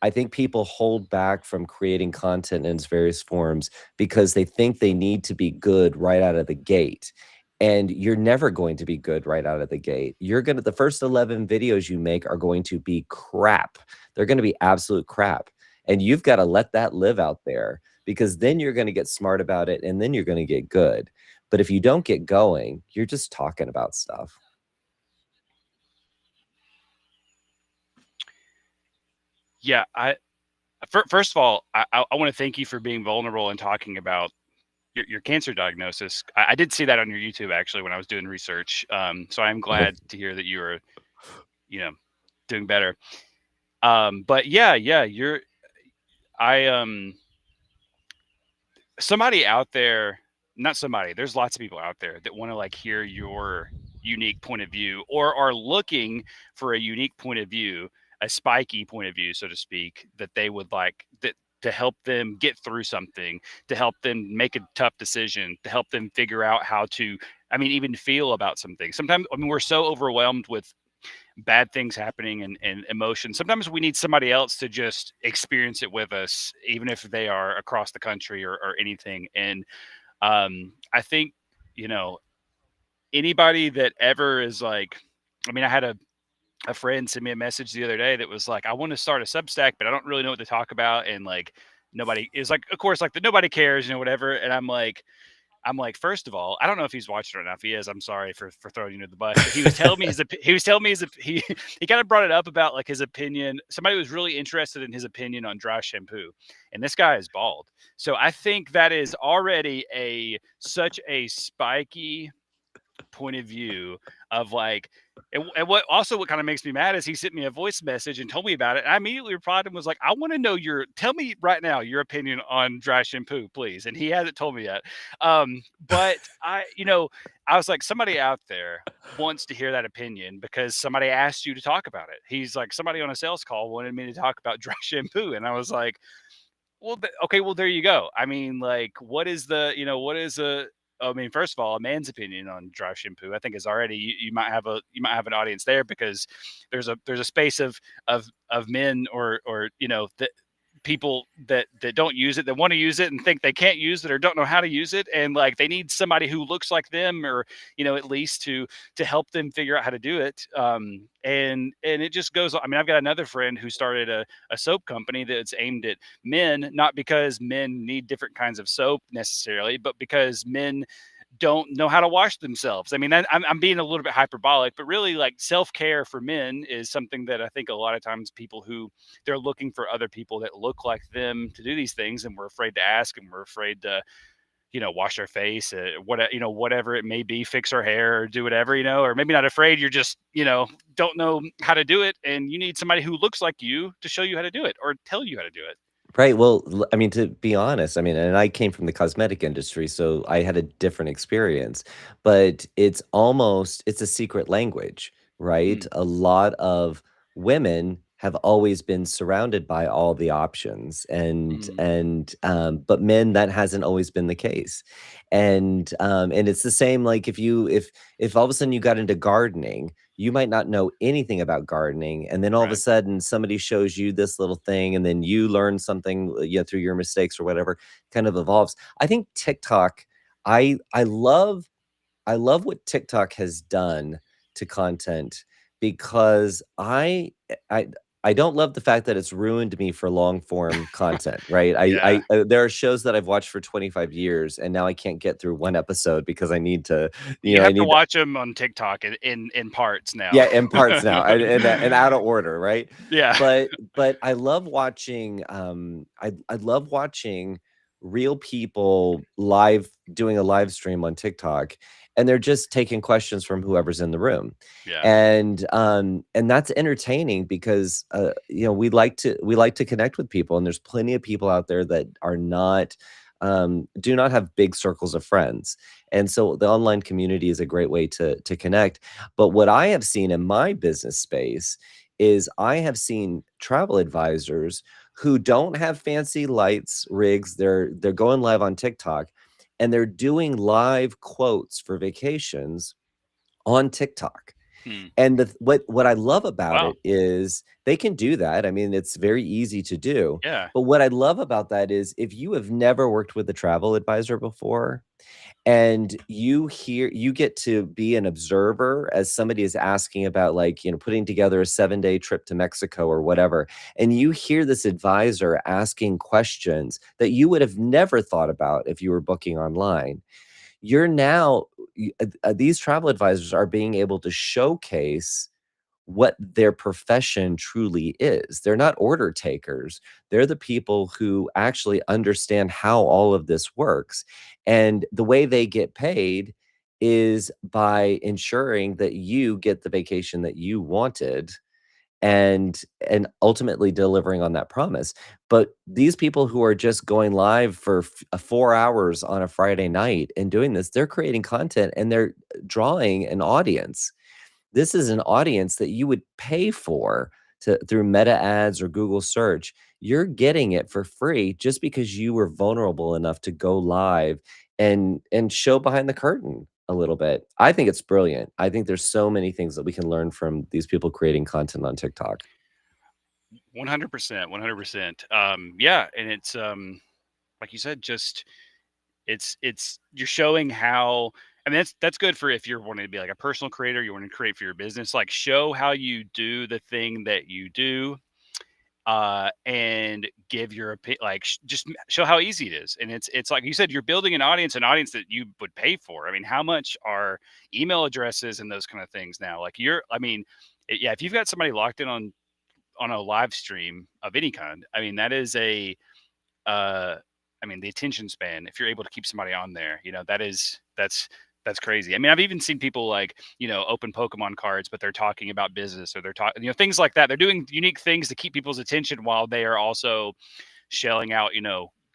I think people hold back from creating content in its various forms because they think they need to be good right out of the gate. And you're never going to be good right out of the gate. The first 11 videos you make are going to be crap. They're going to be absolute crap. And you've got to let that live out there because then you're going to get smart about it and then you're going to get good. But if you don't get going, you're just talking about stuff. yeah. First of all, I want to thank you for being vulnerable and talking about your cancer diagnosis. I did see that on your YouTube actually when I was doing research. So I'm glad to hear that you are, you know, doing better. But yeah, I somebody out there, not somebody, there's lots of people out there that want to like hear your unique point of view or are looking for a unique point of view, a spiky point of view, so to speak, that they would like that to help them get through something, to help them make a tough decision, to help them figure out how to, I mean, even feel about something. Sometimes, I mean, we're so overwhelmed with bad things happening and emotion. Sometimes we need somebody else to just experience it with us, even if they are across the country or anything. And I think, you know, anybody that ever is like, I mean, I had a friend send me a message the other day that was like, I want to start a Substack, but I don't really know what to talk about. And like, nobody is like, of course, like the nobody cares, whatever. And I'm like, first of all, I don't know if he's watching right now. If he is, I'm sorry for throwing you under the bus. But he was telling me he was telling me he kind of brought it up about like his opinion. Somebody was really interested in his opinion on dry shampoo, and this guy is bald. So I think that is already a such a spiky point of view of like and what kind of makes me mad is he sent me a voice message and told me about it. And I immediately replied and was like, I want to know tell me right now your opinion on dry shampoo, please. And he hasn't told me yet. But I was like, somebody out there wants to hear that opinion because somebody asked you to talk about it. He's like, somebody on a sales call wanted me to talk about dry shampoo. And I was like, well, okay, well, there you go. I mean, like, what is a I mean, first of all, a man's opinion on dry shampoo, I think is already you might have an audience there because there's a space of men or that people that don't use it, that want to use it and think they can't use it or don't know how to use it, and like they need somebody who looks like them or at least to help them figure out how to do it. And it just goes. I mean, I've got another friend who started a soap company that's aimed at men, not because men need different kinds of soap necessarily, but because men don't know how to wash themselves. I mean, I'm being a little bit hyperbolic, but really, like self care for men is something that I think a lot of times people who they're looking for other people that look like them to do these things, and we're afraid to ask, and we're afraid wash our face, whatever it may be, fix our hair or do whatever, or maybe not afraid. You're just, don't know how to do it. And you need somebody who looks like you to show you how to do it or tell you how to do it. Right, well, I mean, to be honest, I mean, and I came from the cosmetic industry, so I had a different experience, but it's a secret language, right? Mm, A lot of women have always been surrounded by all the options, mm, but men, that hasn't always been the case. And it's the same, like, if all of a sudden you got into gardening, you might not know anything about gardening, and then all of a right. sudden somebody shows you this little thing, and then you learn something, through your mistakes or whatever, kind of evolves. I think TikTok, I love what TikTok has done to content, because I don't love the fact that it's ruined me for long form content, right? Yeah. There are shows that I've watched for 25 years, and now I can't get through one episode because I need to, You I have to need watch them on TikTok in parts now. yeah, in parts now, and out of order, right? Yeah. But I love watching, I love watching real people live doing a live stream on TikTok, and they're just taking questions from whoever's in the room. Yeah. And that's entertaining because, we like to connect with people, and there's plenty of people out there that do not have big circles of friends. And so the online community is a great way to connect. But what I have seen in my business space is I have seen travel advisors who don't have fancy lights, rigs. They're going live on TikTok, and they're doing live quotes for vacations on TikTok. Hmm. And what I love about Wow. it is they can do that. I mean, it's very easy to do. Yeah. But what I love about that is, if you have never worked with a travel advisor before, and you get to be an observer as somebody is asking about, like, putting together a 7-day trip to Mexico or whatever, and you hear this advisor asking questions that you would have never thought about if you were booking online. You're now These travel advisors are being able to showcase what their profession truly is. They're not order takers. They're the people who actually understand how all of this works. And the way they get paid is by ensuring that you get the vacation that you wanted, and ultimately delivering on that promise. But these people who are just going live for 4 hours on a Friday night and doing this, they're creating content, and they're drawing an audience. This is an audience that you would pay for, through Meta ads or Google search. You're getting it for free just because you were vulnerable enough to go live and show behind the curtain a little bit. I think it's brilliant. I think there's so many things that we can learn from these people creating content on TikTok. 100%. 100%. Yeah. And it's, like you said, just you're showing how. I mean, that's good for if you're wanting to be like a personal creator, you want to create for your business, like show how you do the thing that you do, and give your opinion, like just show how easy it is. And it's like you said, you're building an audience that you would pay for. I mean, how much are email addresses and those kind of things now? Like I mean, yeah, if you've got somebody locked in on a live stream of any kind, I mean, that is uh, I mean, the attention span, if you're able to keep somebody on there, that's crazy. I mean, I've even seen people like, open Pokemon cards, but they're talking about business, or they're talking, things like that. They're doing unique things to keep people's attention while they are also shelling out,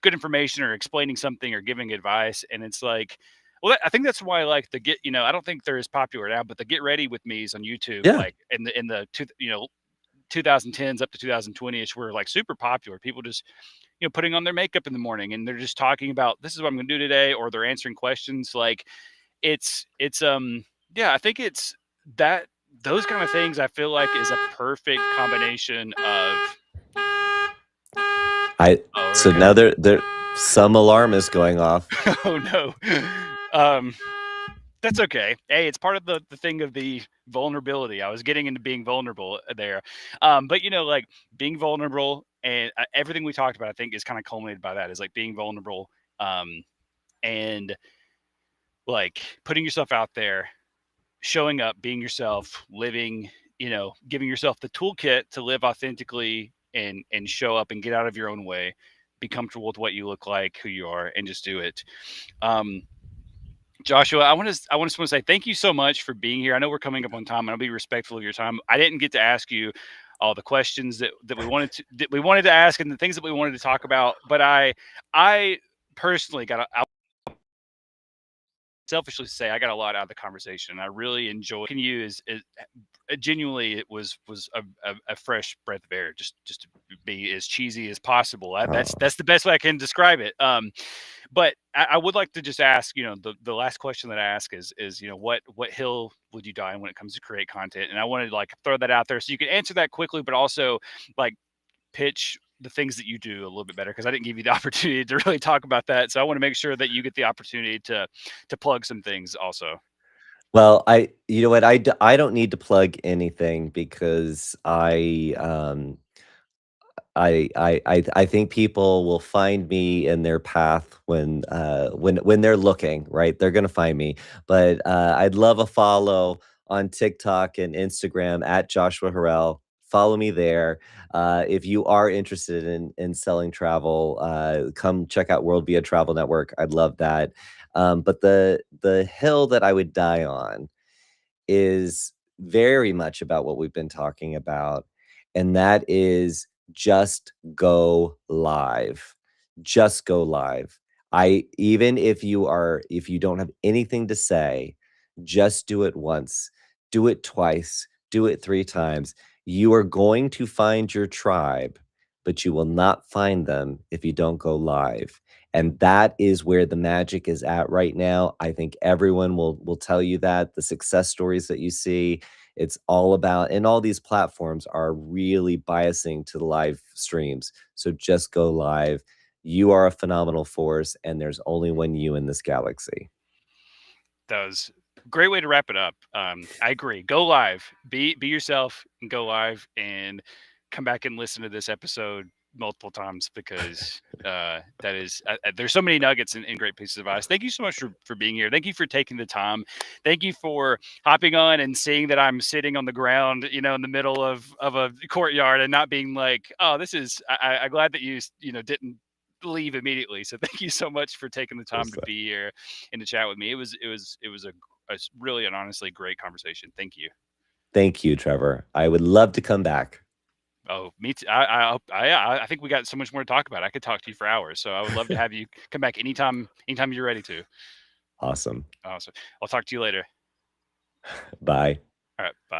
good information or explaining something or giving advice. And it's like, well, I think that's why, like, I don't think they're as popular now, but the Get Ready with Me's on YouTube, Yeah. like in the 2010s up to 2020ish, were like super popular. People just, putting on their makeup in the morning, and they're just talking about, this is what I'm going to do today, or they're answering questions. Like, yeah, I think it's that those kind of things, I feel like, is a perfect combination of. I Oh, So okay. now there some alarm is going off. Oh no. um that's okay. Hey, it's part of the thing of the vulnerability. I was getting into being vulnerable there. But like being vulnerable, and everything we talked about, I think, is kind of culminated by that, is like being vulnerable, um and like putting yourself out there, showing up, being yourself, living, giving yourself the toolkit to live authentically and show up and get out of your own way. be comfortable with what you look like, who you are, and just do it. Um, Joshua, I want to say thank you so much for being here. I know we're coming up on time, and I'll be respectful of your time. I didn't get to ask you all the questions that we wanted to ask and the things that we wanted to talk about, but I personally I selfishly say I got a lot out of the conversation. I really enjoyed. Can you is genuinely it was a fresh breath of air. Just to be as cheesy as possible. Oh. That's the best way I can describe it. But I would like to just ask, the last question that I ask is what hill would you die on when it comes to create content? And I wanted to like throw that out there so you can answer that quickly, but also like pitch the things that you do a little bit better because I didn't give you the opportunity to really talk about that. So I want to make sure that you get the opportunity to plug some things also. Well, you know what? I don't need to plug anything because I think people will find me in their path when they're looking, right? They're gonna find me. But I'd love a follow on TikTok and Instagram at Joshua Harrell. Follow me there. If you are interested in selling travel, come check out WorldVia Travel Network. I'd love that. But the hill that I would die on is very much about what we've been talking about, and that is just go live. Just go live. I even if you don't have anything to say, just do it once, do it twice, do it 3 times. You are going to find your tribe, but you will not find them if you don't go live. And that is where the magic is at right now. I think everyone will tell you that the success stories that you see, it's all about, and all these platforms are really biasing to the live streams. So just go live. You are a phenomenal force, and there's only one you in this galaxy. That was a great way to wrap it up. I agree. Go live. Be yourself and go live and come back and listen to this episode multiple times because that is there's so many nuggets and great pieces of advice. Thank you so much for being here. Thank you for taking the time. Thank you for hopping on and seeing that I'm sitting on the ground, in the middle of a courtyard and not being like, oh, this is. I'm glad that you didn't leave immediately. So thank you so much for taking the time to be here and to chat with me. It was a really and honestly great conversation. Thank you. Thank you, Trevor. I would love to come back. Oh, me too. I think we got so much more to talk about. I could talk to you for hours. So I would love to have you come back anytime you're ready to. Awesome. Awesome. I'll talk to you later. Bye. All right. Bye.